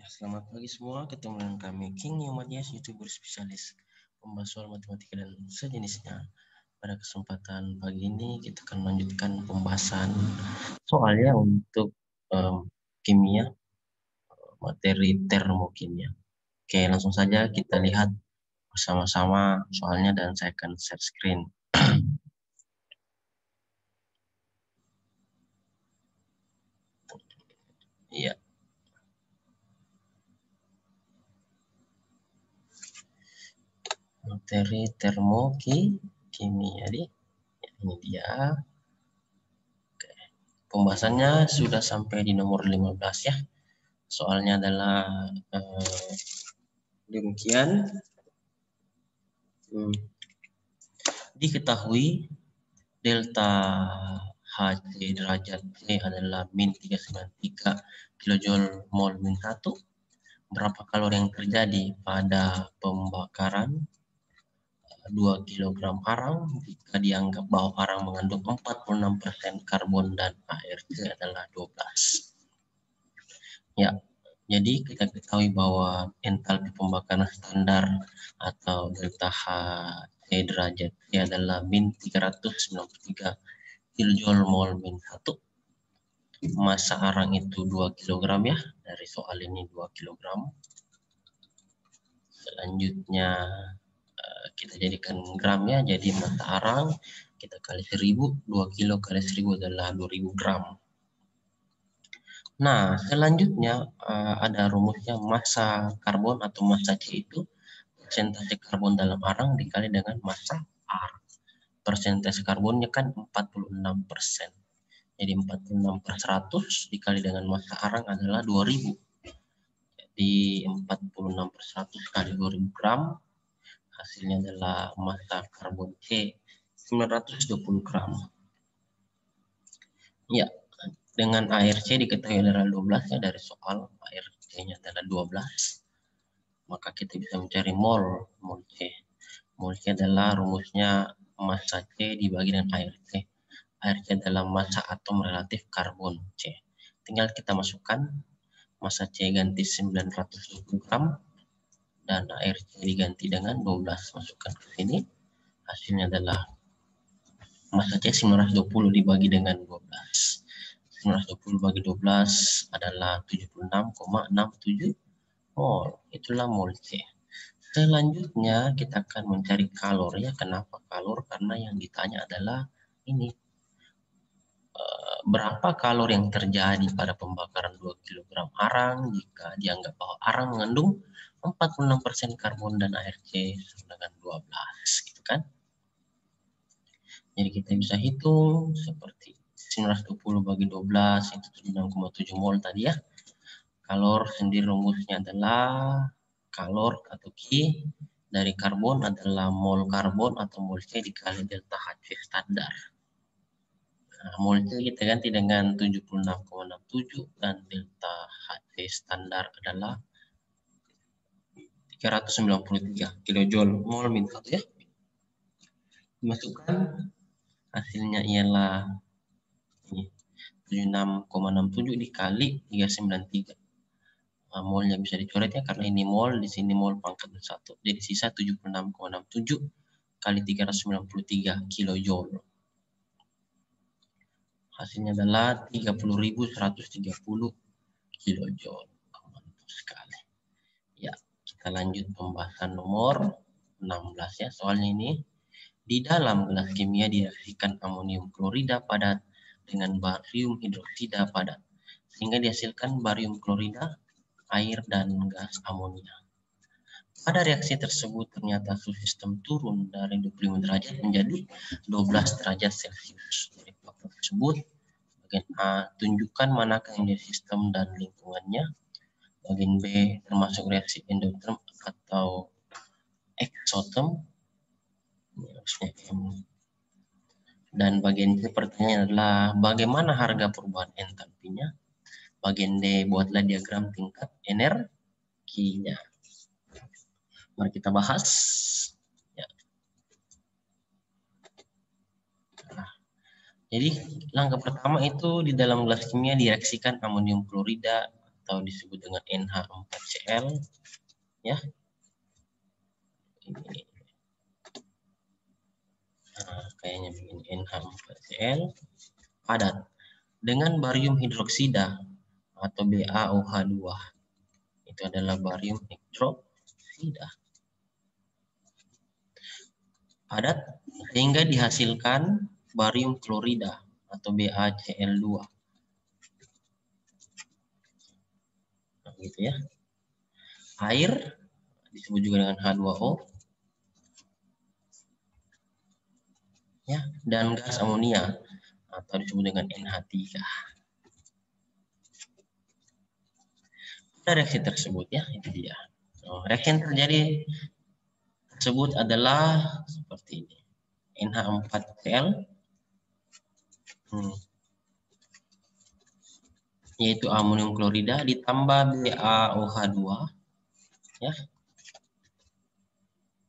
Selamat pagi semua, ketemu dengan kami King Yomadias, YouTuber spesialis pembahas soal matematika dan sejenisnya. Pada kesempatan pagi ini kita akan melanjutkan pembahasan soalnya untuk kimia, materi termokimia. Oke, langsung saja kita lihat bersama-sama soalnya dan saya akan share screen. Iya. Materi termokimia, ini dia. Oke. Pembahasannya sudah sampai di nomor 15 ya. Soalnya adalah demikian. Diketahui delta HC derajat T adalah min 393 kJ mol min 1. Berapa kalori yang terjadi pada pembakaran 2 kg arang jika dianggap bahwa arang mengandung 46% karbon dan ARC adalah 12. Ya, jadi kita ketahui bahwa entalpi pembakaran standar atau delta HC derajat T adalah min 393 kJ mol min 1. Massa arang itu 2 kg ya, dari soal ini 2 kg. Selanjutnya kita jadikan gram ya, jadi massa arang kita kali 1000, 2 kilo kali 1000 adalah 2000 gram. Nah, selanjutnya ada rumusnya massa karbon atau massa C itu persentase karbon dalam arang dikali dengan massa arang. Persentase karbonnya kan 46%. Jadi 46/100 dikali dengan massa arang adalah 2000. Jadi 46/100 kali 2000 gram. Hasilnya adalah massa karbon C 920 gram. Ya, dengan ARC diketahui adalah 12 ya, dari soal ARC-nya adalah 12. Maka kita bisa mencari mol C. Mol C adalah rumusnya massa C dibagi dengan ARC. ARC adalah massa atom relatif karbon C. Tinggal kita masukkan massa C ganti 920 gram dan ARC diganti dengan 12, masukkan ke sini. Hasilnya adalah massa C 920 dibagi dengan 12. 920 bagi 12 adalah 76,67 mol. Itulah mol C. Selanjutnya kita akan mencari kalor ya. Kenapa kalor? Karena yang ditanya adalah ini. Berapa kalori yang terjadi pada pembakaran 2 kg arang jika dianggap bahwa arang mengandung 46% karbon dan ARC dengan 12, gitu kan? Jadi kita bisa hitung seperti 920 bagi 12 itu 76,7 mol tadi ya. Kalor sendiri rumusnya adalah kalor atau Q dari karbon adalah mol karbon atau mol C dikali delta HC standar. Nah, mol C kita ganti dengan 76,67 dan delta HC standar adalah 393 kJ mol min 1 ya. Dimasukkan, hasilnya ialah 76,67 dikali 393. Nah, molnya bisa dicoret ya, karena ini mol, di sini mol pangkat 1. Jadi sisa 76,67 kali 393 kJ. Hasilnya adalah 30.130 kJ. Mantap sekali. Ya, kita lanjut pembahasan nomor 16 ya. Soalnya ini, di dalam gelas kimia direaksikan amonium klorida padat dengan barium hidroksida padat, sehingga dihasilkan barium klorida, air, dan gas amonia. Pada reaksi tersebut ternyata suhu sistem turun dari 25 derajat menjadi 12 derajat Celcius. Dari faktor tersebut, bagian A, tunjukkan manakah yang dari sistem dan lingkungannya. Bagian B, termasuk reaksi endoterm atau eksoterm. Dan bagian C, pertanyaan adalah bagaimana harga perubahan entalpinya. Bagian D, buatlah diagram tingkat energinya. Mari kita bahas. Ya. Nah, jadi langkah pertama itu di dalam gelas kimia direaksikan amonium klorida atau disebut dengan NH4Cl ya. Ini. Nah, kayaknya begini, NH4Cl padat dengan barium hidroksida atau BaOH2. Itu adalah barium hidroksida. Padat sehingga dihasilkan barium klorida atau BaCl2. Nah, gitu ya. Air disebut juga dengan H2O ya, dan gas amonia atau disebut dengan NH3. Pada reaksi tersebut ya, itu dia. Reaksi yang terjadi tersebut adalah seperti ini. NH4Cl yaitu amonium klorida ditambah BaOH2 ya.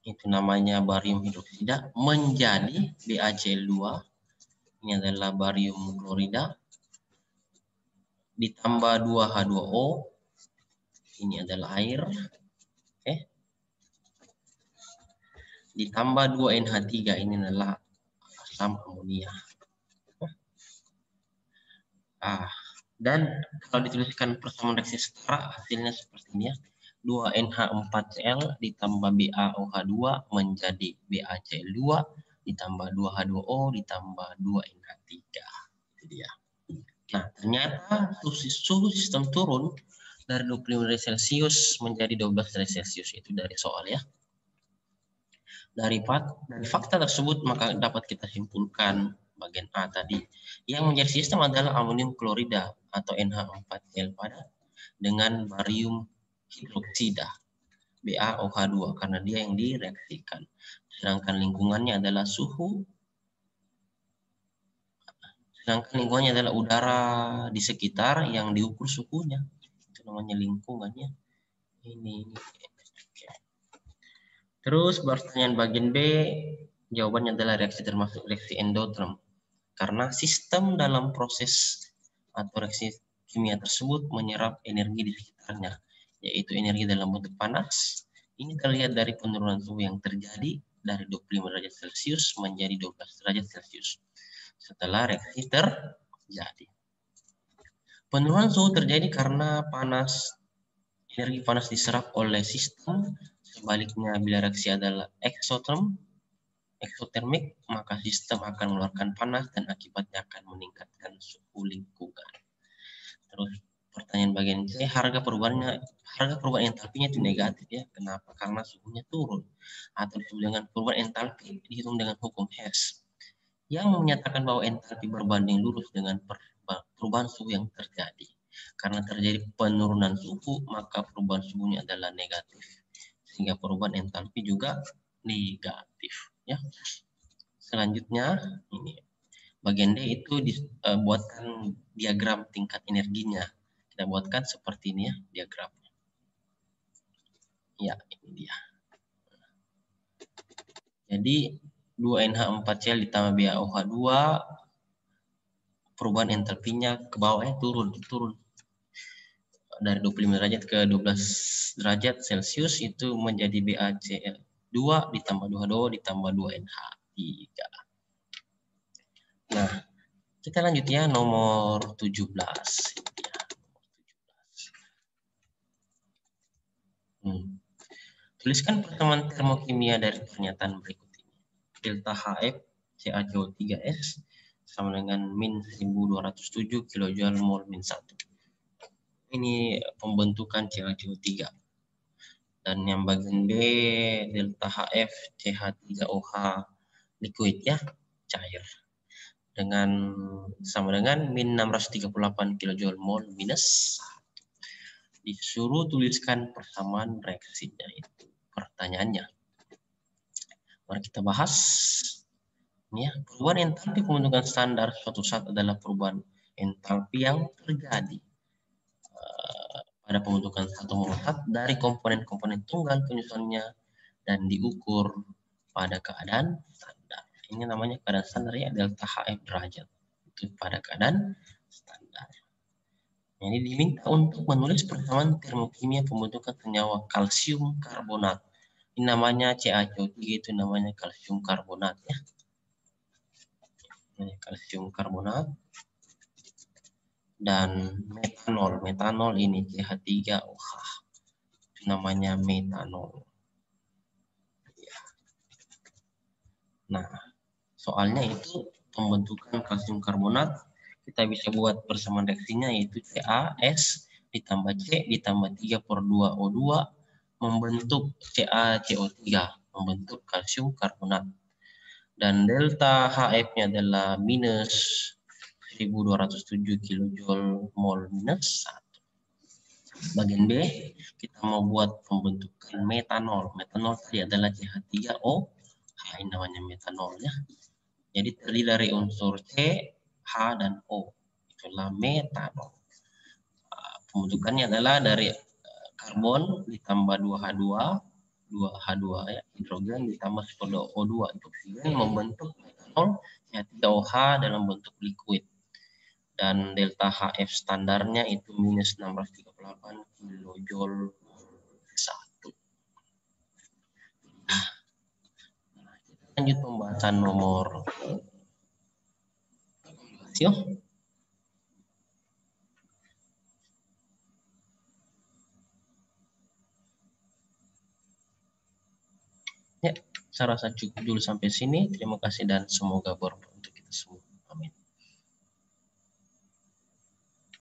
Itu namanya barium hidroksida menjadi BaCl2. Ini adalah barium klorida ditambah 2H2O. Ini adalah air. Oke. Ditambah 2NH3, ini adalah asam amonia. Dan kalau dituliskan persamaan reaksi setara, hasilnya seperti ini ya. 2NH4Cl ditambah BaOH2 menjadi BaCl2 ditambah 2H2O ditambah 2NH3. Itu dia. Nah, ternyata suhu sistem turun dari 25 derajat Celcius menjadi 12 derajat Celcius. Itu dari soal ya. Dari fakta tersebut maka dapat kita simpulkan bagian A tadi. Yang menjadi sistem adalah amonium klorida atau NH4Cl padat dengan barium hidroksida BaOH2 karena dia yang direaksikan. Sedangkan lingkungannya adalah udara di sekitar yang diukur suhunya. Itu namanya lingkungannya. Ini. Terus pertanyaan bagian B, jawabannya adalah reaksi termasuk reaksi endoterm. Karena sistem dalam proses atau reaksi kimia tersebut menyerap energi di sekitarnya, yaitu energi dalam bentuk panas. Ini terlihat dari penurunan suhu yang terjadi dari 25 derajat Celcius menjadi 12 derajat Celcius setelah reaksi terjadi. Penurunan suhu terjadi karena energi panas diserap oleh sistem. Sebaliknya, bila reaksi adalah eksotermik, maka sistem akan mengeluarkan panas dan akibatnya akan meningkatkan suhu lingkungan. Terus pertanyaan bagian C, harga perubahan entalpinya itu negatif ya. Kenapa? Karena suhunya turun. Atau disebut dengan perubahan entalpi dihitung dengan hukum Hess yang menyatakan bahwa entalpi berbanding lurus dengan perubahan suhu yang terjadi. Karena terjadi penurunan suhu, maka perubahan suhunya adalah negatif. Sehingga perubahan entalpi juga negatif ya. Selanjutnya ini bagian D itu buatkan diagram tingkat energinya. Kita buatkan seperti ini ya diagramnya. Ya, ini dia. Jadi 2NH4Cl ditambah BaOH2, perubahan entalpinya ke bawahnya turun dari 25 derajat ke 12 derajat Celcius itu menjadi BaCl2 ditambah 2H2O ditambah 2NH3. Nah, kita lanjut ya nomor 17. Tuliskan pertemuan termokimia dari pernyataan berikut ini. Delta HF CaCO3S sama dengan min 1207 kJ mol min 1. Ini pembentukan CaCO3. Dan yang bagian B, delta HF CH3OH liquid ya, cair. Sama dengan min 638 kJ mol minus 1. Disuruh tuliskan persamaan reaksinya itu. Pertanyaannya. Mari kita bahas. Ya, perubahan entalpi pembentukan standar suatu saat adalah perubahan entalpi yang terjadi pada pembentukan satu mol zat dari komponen-komponen tunggal penyusunannya dan diukur pada keadaan standar. Ini namanya keadaan standar ya, delta HF derajat. Itu pada keadaan standar. Jadi diminta untuk menulis persamaan termokimia pembentukan senyawa kalsium karbonat. Ini namanya CaCO3, itu namanya kalsium karbonat ya. Ini kalsium karbonat dan metanol. Metanol ini CH3OH. Itu namanya metanol. Nah, soalnya itu pembentukan kalsium karbonat kita bisa buat persamaan reaksinya yaitu CaS ditambah C ditambah 3/2O2 membentuk CaCO3 membentuk kalsium karbonat. Dan delta HF-nya adalah minus 1207 kilojul mol minus 1. Bagian B, kita mau buat pembentukan metanol. Metanol tadi adalah CH3OH, ini namanya metanol ya. Jadi terdiri dari unsur C, H, dan O. Itulah metanol. Pembentukannya adalah dari karbon ditambah 2H2, 2H2 ya, hidrogen ditambah O2 untuk oksigen membentuk metanol CH3OH dalam bentuk liquid. Dan delta HF standarnya itu minus 638 kilojul 1. Lanjut pembahasan nomor yuk. Ya, saya rasa cukup dulu sampai sini. Terima kasih dan semoga bermanfaat untuk kita semua.